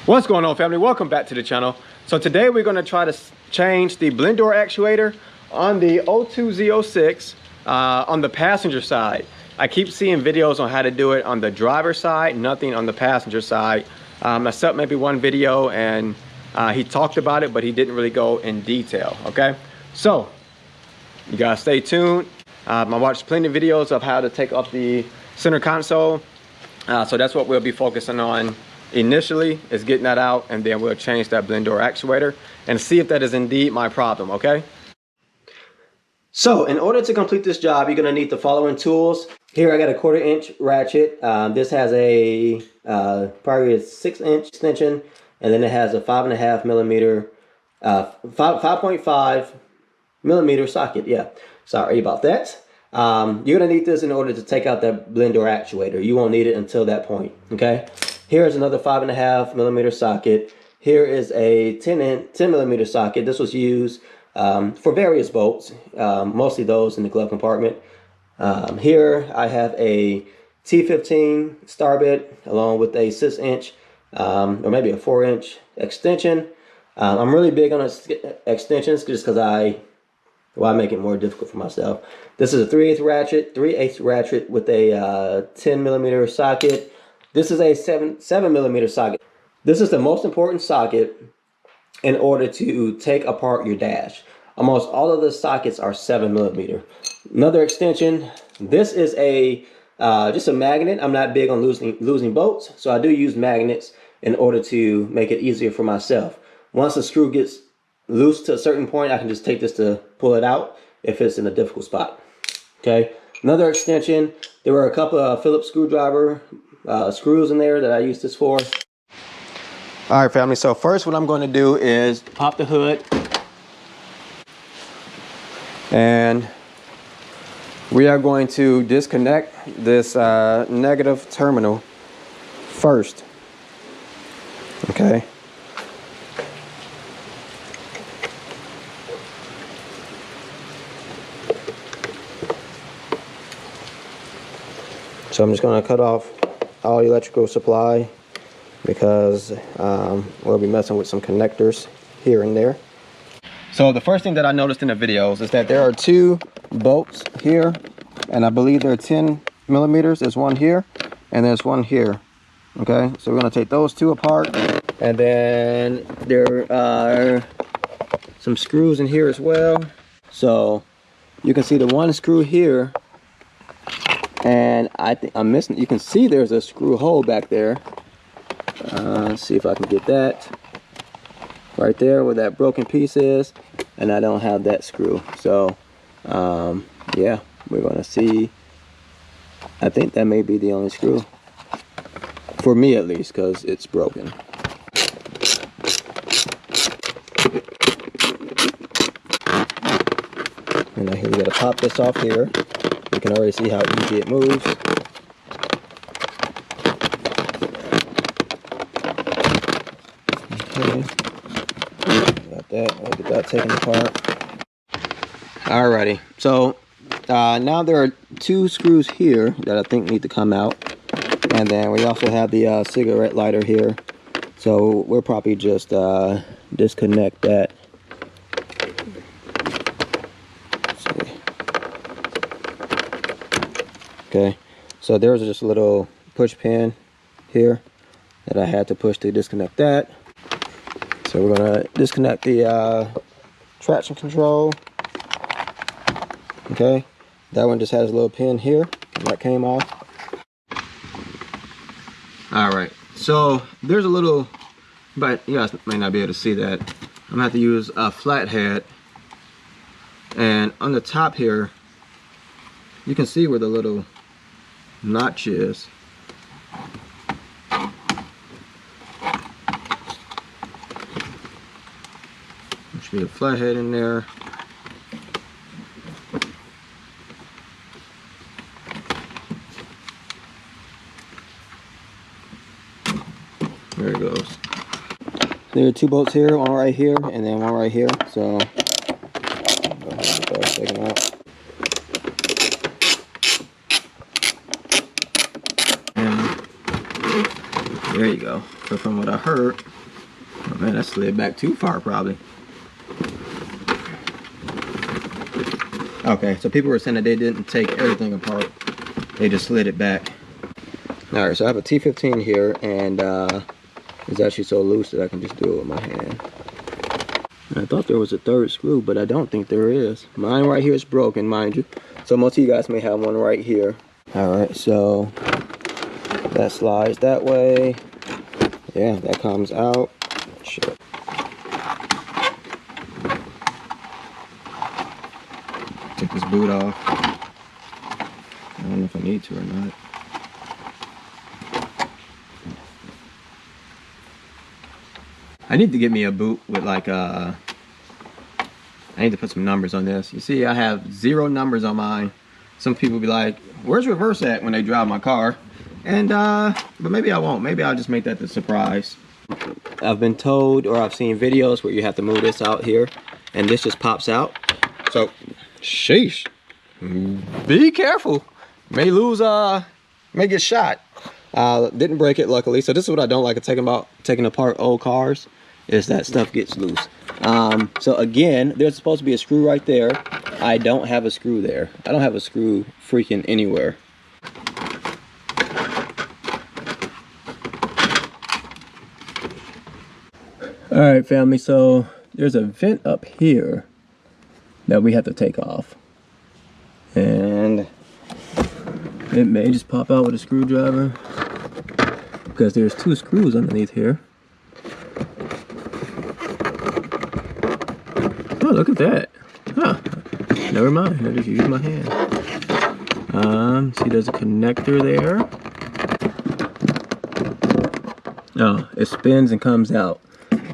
What's going on, family? Welcome back to the channel. So today we're going to try to change the blend door actuator on the 0206 on the passenger side. I keep seeing videos on how to do it on the driver's side, nothing on the passenger side. Except maybe one video, and he talked about it, but he didn't really go in detail. Okay, so you guys stay tuned. I watched plenty of videos of how to take off the center console, so that's what we'll be focusing on initially, is getting that out, and then we'll change that blend door actuator and see if that is indeed my problem. Okay, so in order to complete this job, you're going to need the following tools. Here I got a 1/4 inch ratchet. This has a probably a 6-inch extension, and then it has a 5.5 millimeter 5.5 millimeter socket. Yeah, sorry about that. You're going to need this in order to take out that blend door actuator. You won't need it until that point. Okay, here's another 5.5 millimeter socket. Here is a 10 millimeter socket. This was used for various bolts, mostly those in the glove compartment. Here I have a T15 star bit along with a 6-inch or maybe a 4-inch extension. I'm really big on extensions just because I make it more difficult for myself. This is a 3/8 ratchet with a 10 millimeter socket. This is a 7 millimeter socket. This is the most important socket in order to take apart your dash. Almost all of the sockets are 7 millimeter. Another extension. This is a just a magnet. I'm not big on losing bolts, so I do use magnets in order to make it easier for myself. Once the screw gets loose to a certain point, I can just take this to pull it out if it's in a difficult spot. Okay. Another extension. There were a couple of Phillips screwdriver screws in there that I used this for. All right, family. So first, what I'm going to do is pop the hood. And we are going to disconnect this negative terminal first. Okay. So I'm just going to cut off all electrical supply because we'll be messing with some connectors here and there. So the first thing that I noticed in the videos is that there are 2 bolts here, and I believe they're 10 millimeters. There's one here and there's one here. Okay, so we're going to take those 2 apart, and then there are some screws in here as well. So you can see the one screw here, and I think I'm missing. You can see there's a screw hole back there. Let's see if I can get that right there where that broken piece is, and I don't have that screw. So yeah, we're gonna see. I think that may be the only screw for me, at least, because it's broken. And now here we gotta pop this off here. You can already see how easy it moves. Okay. Got that. I'll get that taken apart. Alrighty. So now there are 2 screws here that I think need to come out. And then we also have the cigarette lighter here. So we'll probably just disconnect that. Okay, so there's just a little push pin here that I had to push to disconnect that. So we're gonna disconnect the traction control. Okay, that one just has a little pin here that came off. All right, so there's a little, but you guys may not be able to see that. I'm gonna have to use a flathead, and on the top here, you can see where the little notch is. There should be a flathead in there. There it goes. There are 2 bolts here, one right here, and then one right here. So go ahead and get those taken out. There you go. But from what I heard, oh man, that slid back too far probably. Okay, so people were saying that they didn't take everything apart. They just slid it back. Alright, so I have a T15 here, and it's actually so loose that I can just do it with my hand. And I thought there was a third screw, but I don't think there is. Mine right here is broken, mind you. So most of you guys may have one right here. Alright, so that slides that way. Yeah, that comes out. Shit. Take this boot off. I don't know if I need to or not. I need to get me a boot with like I need to put some numbers on this. You see, I have 0 numbers on mine. Some people be like, where's reverse at when they drive my car? And but maybe I won't. Maybe I'll just make that the surprise. I've been told, or I've seen videos where you have to move this out here and this just pops out. So sheesh, be careful. May lose may get shot. Didn't break it, luckily. So this is what I don't like about taking apart old cars, is that stuff gets loose. So again, there's supposed to be a screw right there. I don't have a screw there. I don't have a screw freaking anywhere. All right, family, so there's a vent up here that we have to take off. And it may just pop out with a screwdriver because there's 2 screws underneath here. Oh, look at that. Huh. Never mind, I just use my hand. See, there's a connector there. Oh, it spins and comes out.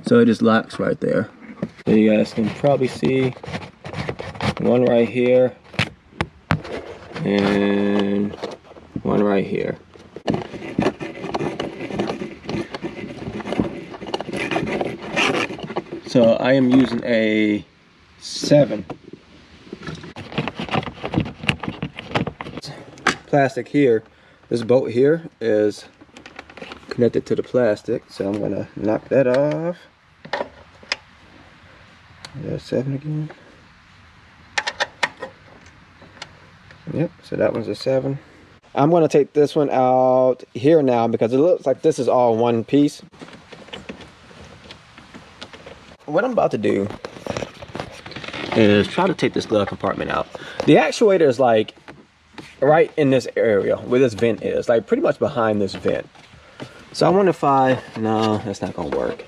So it just locks right there. So you guys can probably see one right here and one right here. So I am using a 7. Plastic here. This bolt here is connected to the plastic, so I'm gonna knock that off. There's 7 again. Yep, so that one's a 7. I'm gonna take this one out here now because it looks like this is all one piece. What I'm about to do is try to take this glove compartment out. The actuator is like right in this area where this vent is, like pretty much behind this vent. So I wonder if no, that's not gonna work.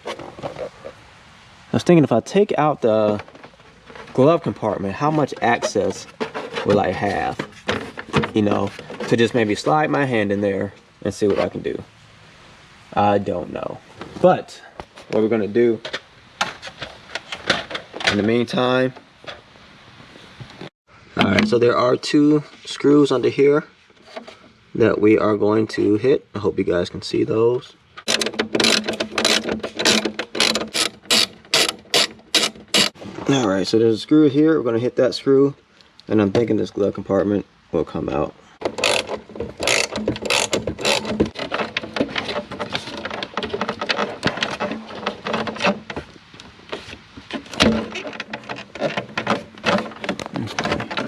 I was thinking if I take out the glove compartment, how much access will I have, you know, to just maybe slide my hand in there and see what I can do. I don't know. But what we're gonna do in the meantime, all right, so there are 2 screws under here that we are going to hit. I hope you guys can see those. All right, so there's a screw here. We're going to hit that screw, and I'm thinking this glove compartment will come out.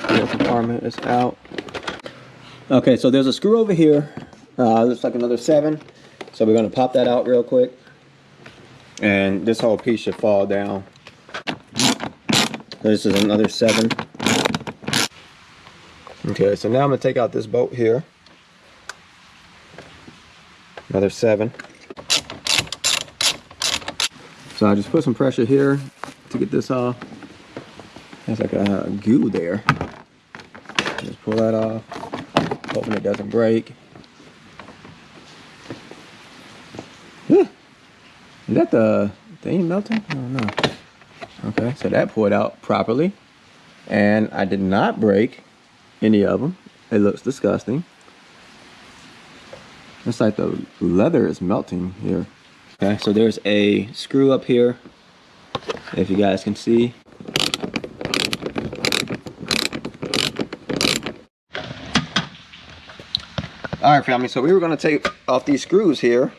Glove compartment is out. Okay, so there's a screw over here. Looks like another 7. So we're going to pop that out real quick, and this whole piece should fall down. This is another 7. Okay, so now I'm going to take out this bolt here. Another 7. So I just put some pressure here to get this off. There's like a goo there. Just pull that off. Hoping it doesn't break. Is that the thing melting? I don't know. Okay, so that poured out properly, and I did not break any of them. It looks disgusting. It's like the leather is melting here. Okay, so there's a screw up here, if you guys can see. All right, family, so we were going to take off these screws here,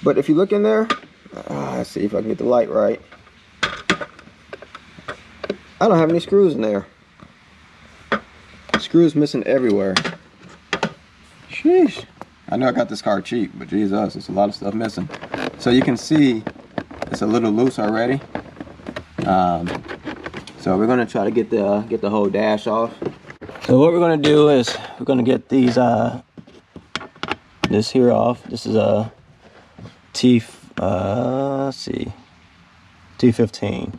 But if you look in there, let's see if I can get the light right. I don't have any screws in there. Screws missing everywhere. Sheesh. I know I got this car cheap, but Jesus, there's a lot of stuff missing. So you can see it's a little loose already. So we're gonna try to get the whole dash off. So what we're gonna do is we're gonna get these this here off. This is a let's see, T15.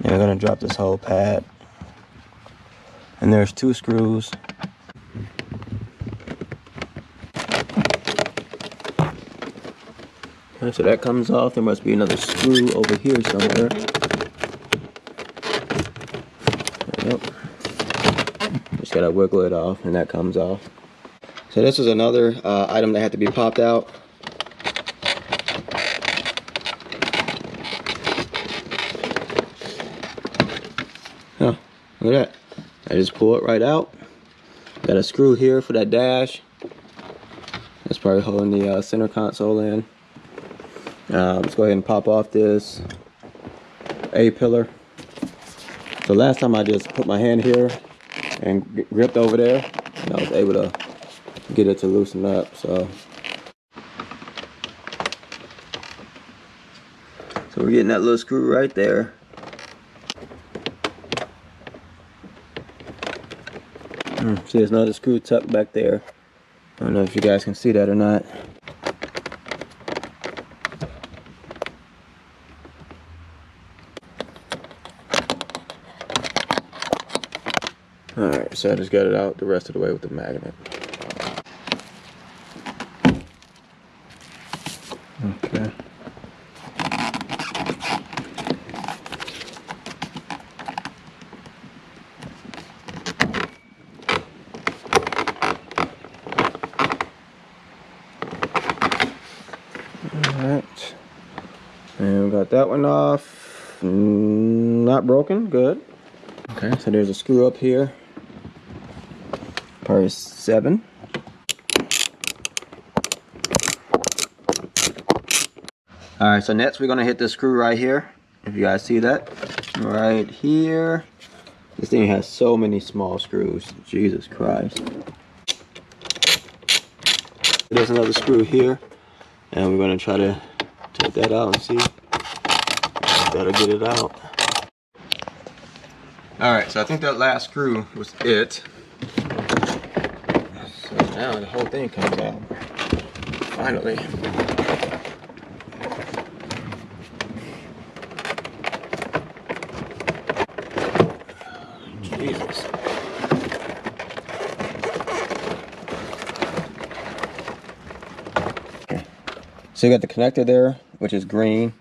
And we're gonna drop this whole pad. And there's 2 screws. Okay, so that comes off. There must be another screw over here somewhere. Yep. Just gotta wiggle it off, and that comes off. So this is another item that had to be popped out. Oh, look at that. I just pull it right out. Got a screw here for that dash. That's probably holding the center console in. Let's go ahead and pop off this A-pillar. So last time I just put my hand here and gripped over there, and I was able to get it to loosen up. So we're getting that little screw right there. See, there's another screw tucked back there. I don't know if you guys can see that or not. Alright, so I just got it out the rest of the way with the magnet. Okay. Alright. And we got that one off. Not broken, good. Okay, so there's a screw up here. Part 7. Alright, so next we're going to hit this screw right here. If you guys see that. Right here. This thing has so many small screws. Jesus Christ. There's another screw here. And we're going to try to take that out and see if that'll get it out. Alright, so I think that last screw was it. So now the whole thing comes out. Finally. Jesus. Okay. So you got the connector there, which is green,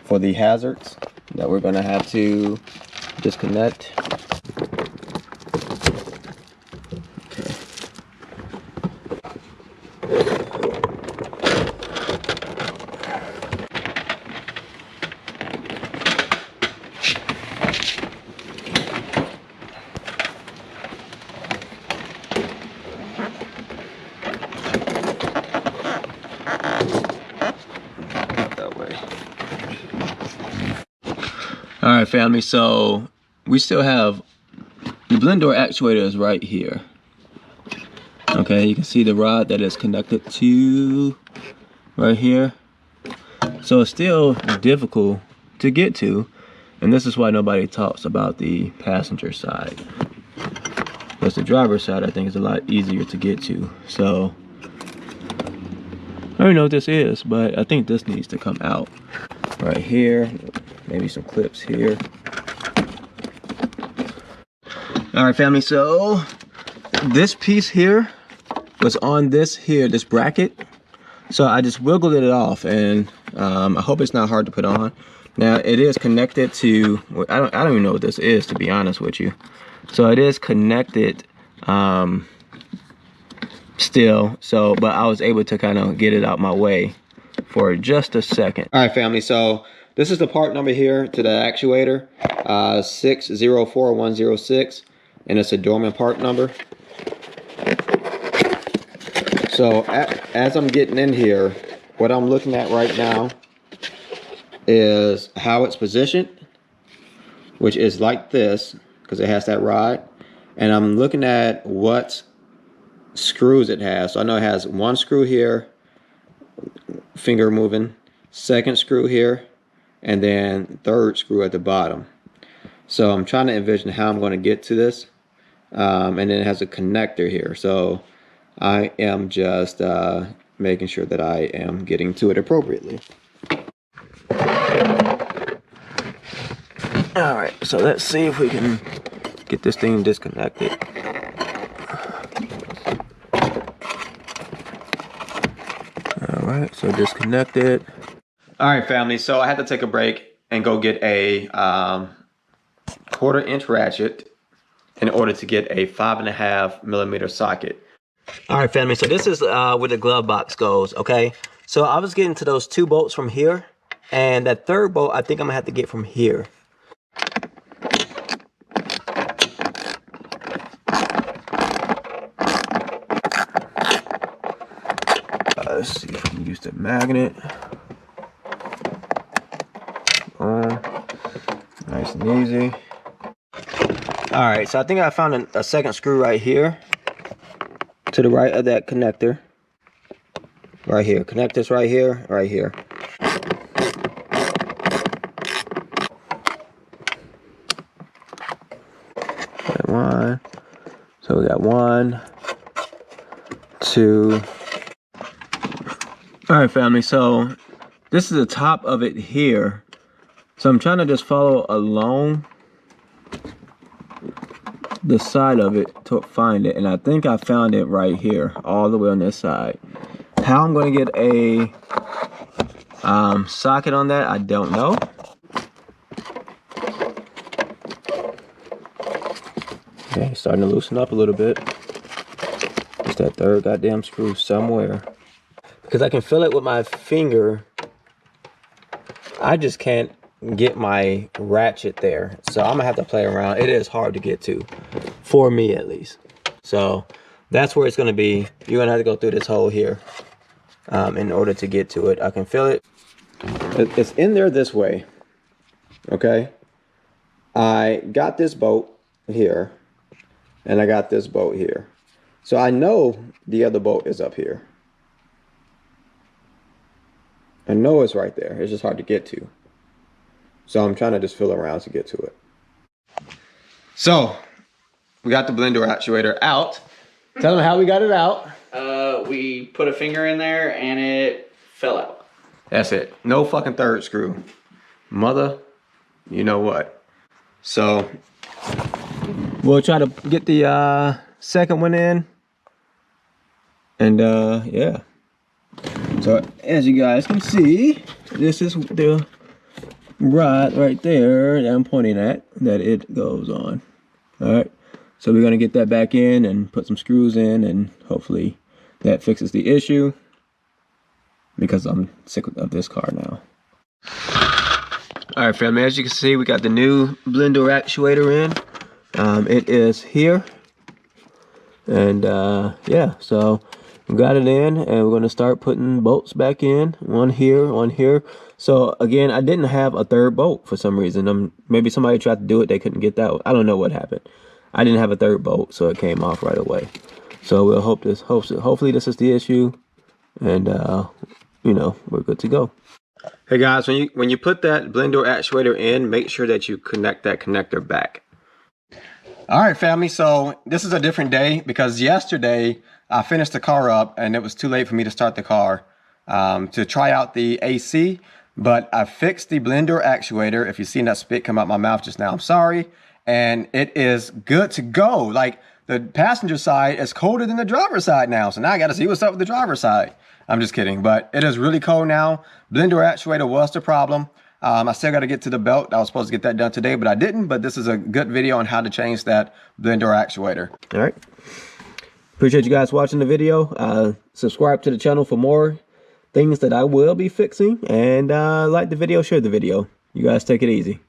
for the hazards that we're going to have to disconnect. Alright family, so we still have the blend door actuator is right here. Okay, you can see the rod that is connected to right here. So it's still difficult to get to, and this is why nobody talks about the passenger side. Because the driver's side I think is a lot easier to get to. So I don't know what this is, but I think this needs to come out right here. Maybe some clips here. Alright family, so this piece here was on this bracket. So I just wiggled it off, and I hope it's not hard to put on. Now it is connected to, I don't even know what this is, to be honest with you. So it is connected still, so but I was able to kind of get it out my way for just a second. Alright family, so this is the part number here to the actuator, 604106, and it's a dormant part number. So as I'm getting in here, what I'm looking at right now is how it's positioned, which is like this because it has that rod. And I'm looking at what screws it has. So I know it has one screw here, finger moving, second screw here, and then third screw at the bottom. So I'm trying to envision how I'm going to get to this. And then it has a connector here. So I am just making sure that I am getting to it appropriately. All right, so let's see if we can get this thing disconnected. All right, so disconnected. All right, family, so I had to take a break and go get a 1/4" ratchet in order to get a 5.5mm socket. All right, family, so this is where the glove box goes, okay? So I was getting to those 2 bolts from here, and that 3rd bolt I think I'm gonna have to get from here. Let's see if we can use the magnet. Nice and easy. All right, so I think I found a second screw right here to the right of that connector. Right here. Connect this right here, right here. Got 1. So we got 1, 2. All right, family, so this is the top of it here. So I'm trying to just follow along the side of it to find it, and I think I found it right here, all the way on this side. How I'm going to get a socket on that, I don't know. Okay, starting to loosen up a little bit. It's that 3rd goddamn screw somewhere. Because I can feel it with my finger, I just can't get my ratchet there. So I'm gonna have to play around. It is hard to get to, for me at least. So that's where it's gonna be. You're gonna have to go through this hole here in order to get to it. I can feel it. It's in there this way, okay? I got this bolt here, and I got this bolt here. So I know the other bolt is up here. I know it's right there. It's just hard to get to. So I'm trying to just feel around to get to it. So we got the blender actuator out. Tell them how we got it out. We put a finger in there and it fell out. That's it. No fucking 3rd screw. Mother, you know what. So we'll try to get the second one in. And yeah. So as you guys can see, this is the rod right there that I'm pointing at that it goes on. All right, so we're gonna get that back in and put some screws in, and hopefully that fixes the issue, because I'm sick of this car now. All right, family, as you can see, we got the new blender actuator in. It is here, and yeah, so we got it in, and we're going to start putting bolts back in. One here, one here. So again, I didn't have a 3rd bolt for some reason. Maybe somebody tried to do it, they couldn't get that. I don't know what happened. I didn't have a 3rd bolt, so it came off right away. So we'll hopefully this is the issue, and you know, we're good to go. Hey guys, when you put that blender actuator in, make sure that you connect that connector back. All right, family, so this is a different day because yesterday I finished the car up and it was too late for me to start the car to try out the AC, but I fixed the blender actuator. If you've seen that spit come out my mouth just now, I'm sorry. And it is good to go. Like, the passenger side is colder than the driver's side now. So now I got to see what's up with the driver's side. I'm just kidding, but it is really cold now. Blender actuator was the problem. I still got to get to the belt. I was supposed to get that done today, but I didn't. But this is a good video on how to change that blender actuator. All right. Appreciate you guys watching the video. Subscribe to the channel for more things that I will be fixing. And like the video, share the video. You guys take it easy.